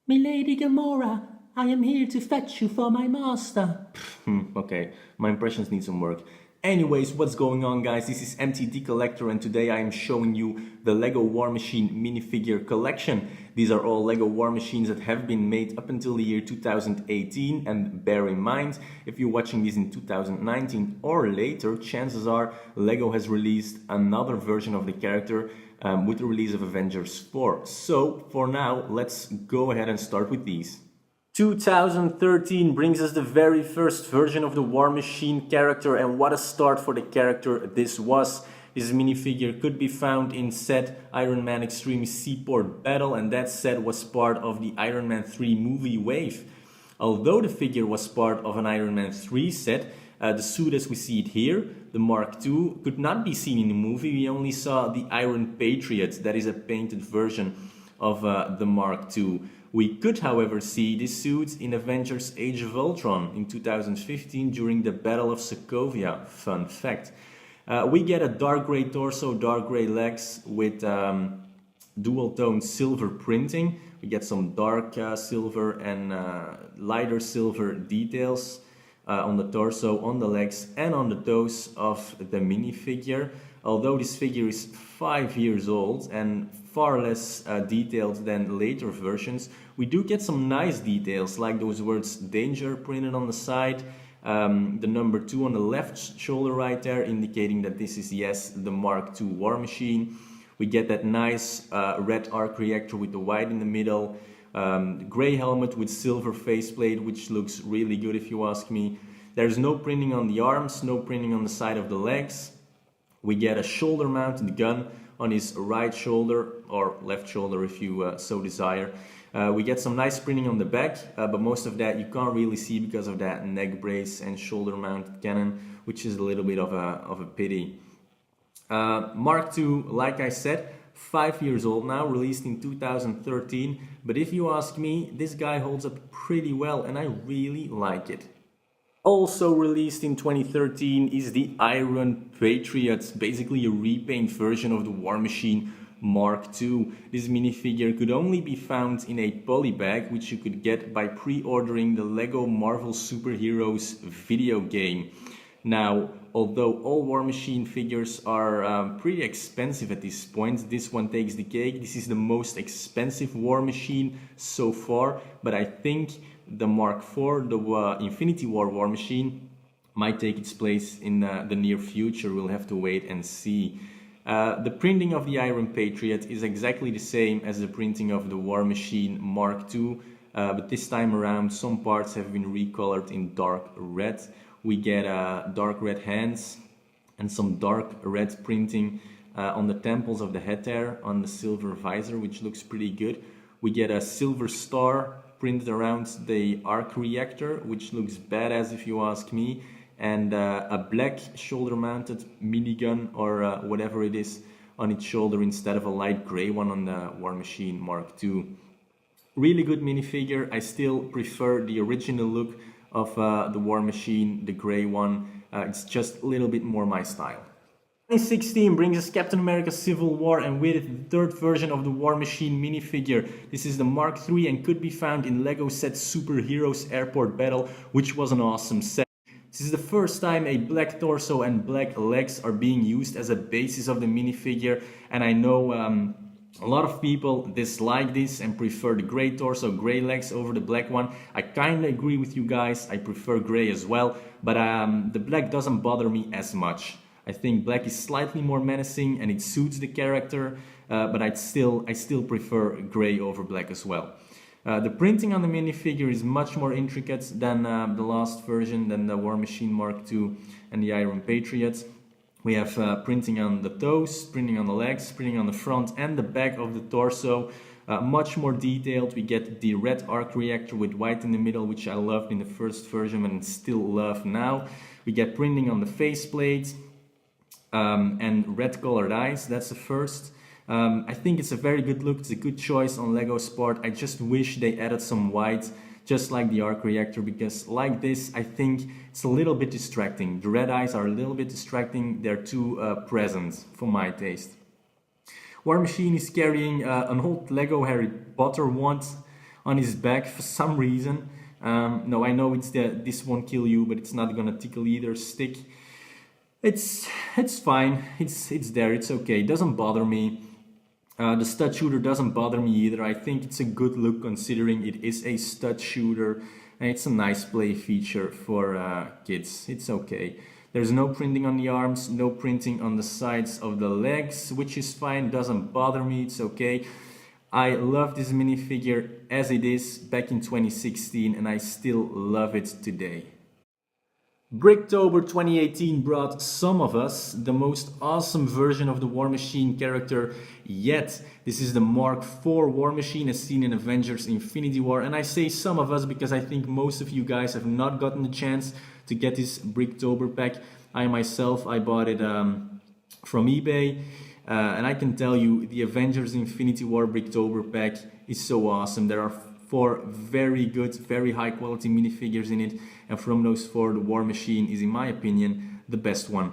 Milady Gamora, I am here to fetch you for my master. Okay, my impressions need some work. Anyways, what's going on, guys? This is MTD Collector, and today I am showing you the Lego War Machine minifigure collection. These are all Lego War Machines that have been made up until the year 2018, and bear in mind, if you're watching these in 2019 or later, chances are Lego has released another version of the character with the release of Avengers 4. So, for now, let's go ahead and start with these. 2013 brings us the very first version of the War Machine character, and what a start for the character this was. This minifigure could be found in set Iron Man Extreme Seaport Battle, and that set was part of the Iron Man 3 movie wave. Although the figure was part of an Iron Man 3 set, the suit as we see it here, the Mark II, could not be seen in the movie. We only saw the Iron Patriot, that is a painted version of the Mark II. We could, however, see this suit in Avengers Age of Ultron in 2015 during the Battle of Sokovia. Fun fact. We get a dark grey torso, dark grey legs with dual-tone silver printing. We get some dark silver and lighter silver details on the torso, on the legs and on the toes of the minifigure. Although this figure is 5 years old and far less detailed than later versions, we do get some nice details like those words danger printed on the side, the number 2 on the left shoulder right there indicating that this is, yes, the Mark II War Machine. We get that nice red arc reactor with the white in the middle, grey helmet with silver faceplate, which looks really good if you ask me. There's no printing on the arms, no printing on the side of the legs. We get a shoulder mounted gun on his right shoulder or left shoulder if you so desire. We get some nice printing on the back, but most of that you can't really see because of that neck brace and shoulder mounted cannon, which is a little bit of a pity. Mark II, like I said, 5 years old now, released in 2013, but if you ask me, this guy holds up pretty well and I really like it. Also released in 2013 is the Iron Patriot, basically a repaint version of the War Machine Mark II. This minifigure could only be found in a poly bag, which you could get by pre-ordering the Lego Marvel Superheroes video game. Now, although all War Machine figures are pretty expensive at this point, this one takes the cake. This is the most expensive War Machine so far, but I think the Mark IV, the Infinity War Machine, might take its place in the near future. We'll have to wait and see. The printing of the Iron Patriot is exactly the same as the printing of the War Machine Mark II, but this time around some parts have been recolored in dark red. We get dark red hands and some dark red printing on the temples of the head there, on the silver visor, which looks pretty good. We get a silver star printed around the arc reactor, which looks badass if you ask me, and a black shoulder mounted minigun or whatever it is on its shoulder instead of a light gray one on the War Machine Mark II. Really good minifigure. I still prefer the original look of the War Machine, the gray one. It's just a little bit more my style. 2016 brings us Captain America Civil War, and with it the third version of the War Machine minifigure. This is the Mark III and could be found in Lego set Superheroes Airport Battle, which was an awesome set. This is the first time a black torso and black legs are being used as a basis of the minifigure, and I know a lot of people dislike this and prefer the grey torso, grey legs over the black one. I kind of agree with you guys, I prefer grey as well, but the black doesn't bother me as much. I think black is slightly more menacing and it suits the character, but I still prefer grey over black as well. The printing on the minifigure is much more intricate than the last version, than the War Machine Mark II and the Iron Patriot. We have printing on the toes, printing on the legs, printing on the front and the back of the torso. Much more detailed. We get the red arc reactor with white in the middle, which I loved in the first version and still love now. We get printing on the faceplate and red colored eyes. That's the first. I think it's a very good look. It's a good choice on Lego Sport. I just wish they added some white, just like the arc reactor, because like this, I think it's a little bit distracting. The red eyes are a little bit distracting. They're too present for my taste. War Machine is carrying an old Lego Harry Potter wand on his back for some reason. No, I know this won't kill you, but it's not gonna tickle either. Stick. It's fine. It's there. It's okay. It doesn't bother me. The stud shooter doesn't bother me either. I think it's a good look considering it is a stud shooter, and it's a nice play feature for kids. It's okay. There's no printing on the arms, no printing on the sides of the legs, which is fine. Doesn't bother me. It's okay. I love this minifigure as it is back in 2016, and I still love it today. Bricktober 2018 brought some of us the most awesome version of the War Machine character yet. This is the Mark IV War Machine as seen in Avengers Infinity War, and I say some of us because I think most of you guys have not gotten the chance to get this Bricktober pack. I myself, I bought it from eBay, and I can tell you the Avengers Infinity War Bricktober pack is so awesome. There are 4 very good, very high quality minifigures in it, and from those 4 the War Machine is in my opinion the best one.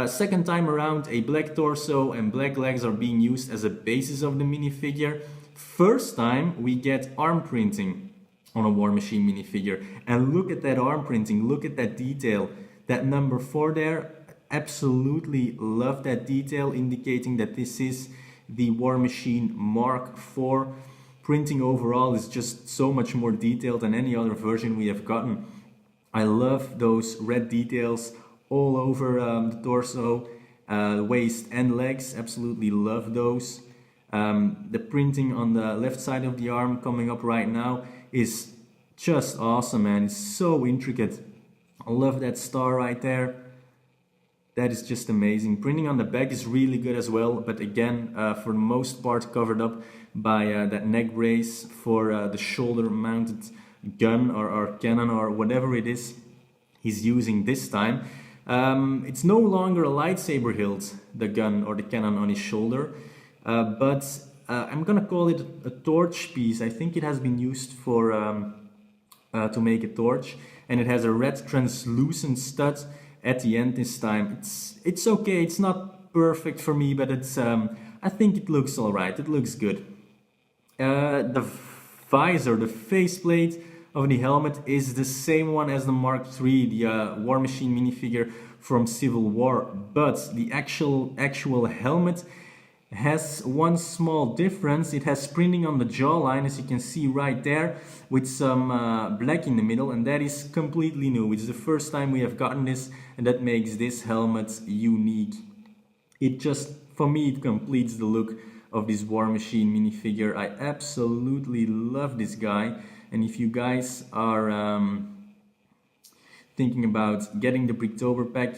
Second time around, a black torso and black legs are being used as a basis of the minifigure. First time we get arm printing on a War Machine minifigure, and look at that arm printing, look at that detail, that number 4 there. Absolutely love that detail, indicating that this is the War Machine Mark IV. Printing overall is just so much more detailed than any other version we have gotten. I love those red details all over the torso, waist and legs. Absolutely love those. The printing on the left side of the arm coming up right now is just awesome, man. It's so intricate. I love that star right there. That is just amazing. Printing on the back is really good as well, but again, for the most part covered up by that neck brace for the shoulder mounted gun or cannon or whatever it is he's using this time. It's no longer a lightsaber hilt, the gun or the cannon on his shoulder, but I'm gonna call it a torch piece. I think it has been used for to make a torch, and it has a red translucent stud at the end this time. It's okay. It's not perfect for me, but it's I think it looks all right. It looks good. The visor, the faceplate of the helmet is the same one as the Mark III, the War Machine minifigure from Civil War, but the actual helmet has one small difference. It has printing on the jawline, as you can see right there, with some black in the middle, and that is completely new. It's the first time we have gotten this, and that makes this helmet unique. It just, for me, it completes the look of this War Machine minifigure. I absolutely love this guy, and if you guys are thinking about getting the Bricktober pack,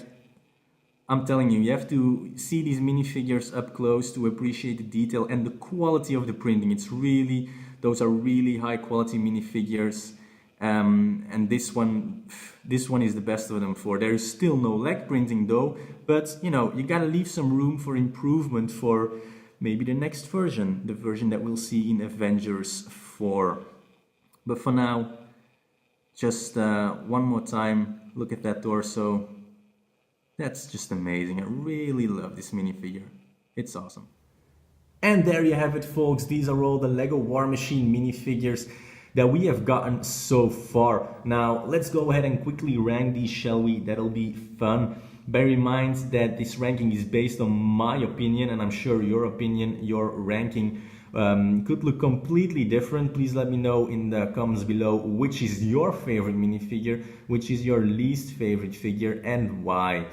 I'm telling you, you have to see these minifigures up close to appreciate the detail and the quality of the printing. It's really, those are really high quality minifigures, and this one is the best of them 4. There is still no leg printing though, but you know, you gotta leave some room for improvement for maybe the next version, the version that we'll see in Avengers 4. But for now, just one more time, look at that torso. That's just amazing. I really love this minifigure. It's awesome. And there you have it, folks. These are all the Lego War Machine minifigures that we have gotten so far. Now, let's go ahead and quickly rank these, shall we? That'll be fun. Bear in mind that this ranking is based on my opinion, and I'm sure your opinion, your ranking could look completely different. Please let me know in the comments below which is your favorite minifigure, which is your least favorite figure, and why.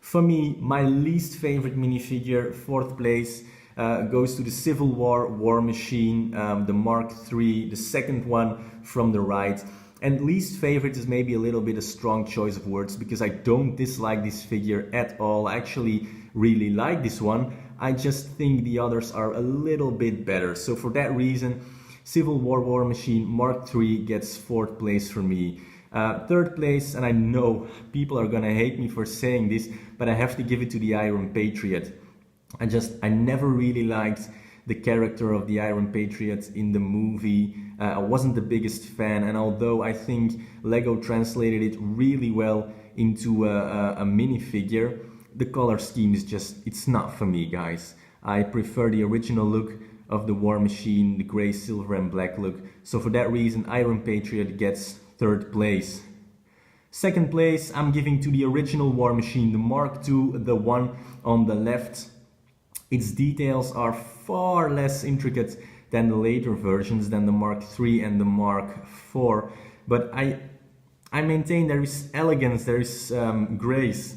For me, my least favorite minifigure, 4th place, goes to the Civil War War Machine, the Mark III, the second one from the right. And least favorite is maybe a little bit a strong choice of words, because I don't dislike this figure at all. I actually really like this one. I just think the others are a little bit better. So for that reason, Civil War War Machine Mark III gets 4th place for me. 3rd place, and I know people are gonna hate me for saying this, but I have to give it to the Iron Patriot. I never really liked the character of the Iron Patriot in the movie. I wasn't the biggest fan, and although I think Lego translated it really well into a minifigure, the color scheme is just, it's not for me, guys. I prefer the original look of the War Machine, the gray, silver and black look. So for that reason, Iron Patriot gets third place. Second place I'm giving to the original War Machine, the Mark II, the one on the left. Its details are far less intricate than the later versions, than the Mark III and the Mark IV. But I maintain there is elegance, there is grace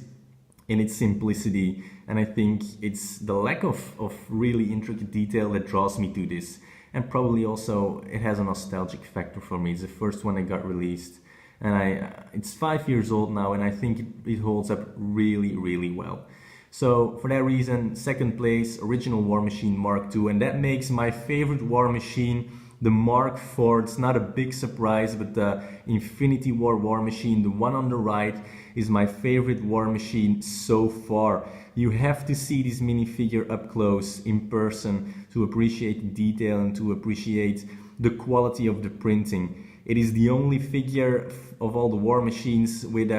in its simplicity. And I think it's the lack of really intricate detail that draws me to this. And probably also it has a nostalgic factor for me. It's the first one that got released. And it's 5 years old now, and I think it holds up really, really well. So for that reason, second place, original War Machine Mark II, and that makes my favorite War Machine the Mark IV. It's not a big surprise, but the Infinity War Machine, the one on the right, is my favorite War Machine so far. You have to see this minifigure up close, in person, to appreciate the detail and to appreciate the quality of the printing. It is the only figure of all the War Machines with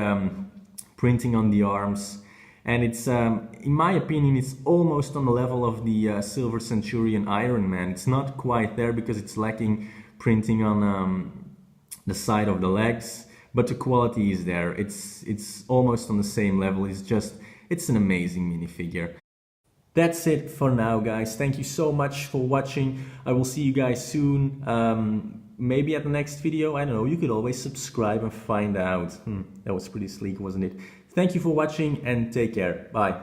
printing on the arms. And it's, in my opinion, it's almost on the level of the Silver Centurion Iron Man. It's not quite there because it's lacking printing on the side of the legs, but the quality is there. It's almost on the same level. It's an amazing minifigure. That's it for now, guys. Thank you so much for watching. I will see you guys soon. Maybe at the next video, I don't know, you could always subscribe and find out. That was pretty sleek, wasn't it? Thank you for watching and take care. Bye.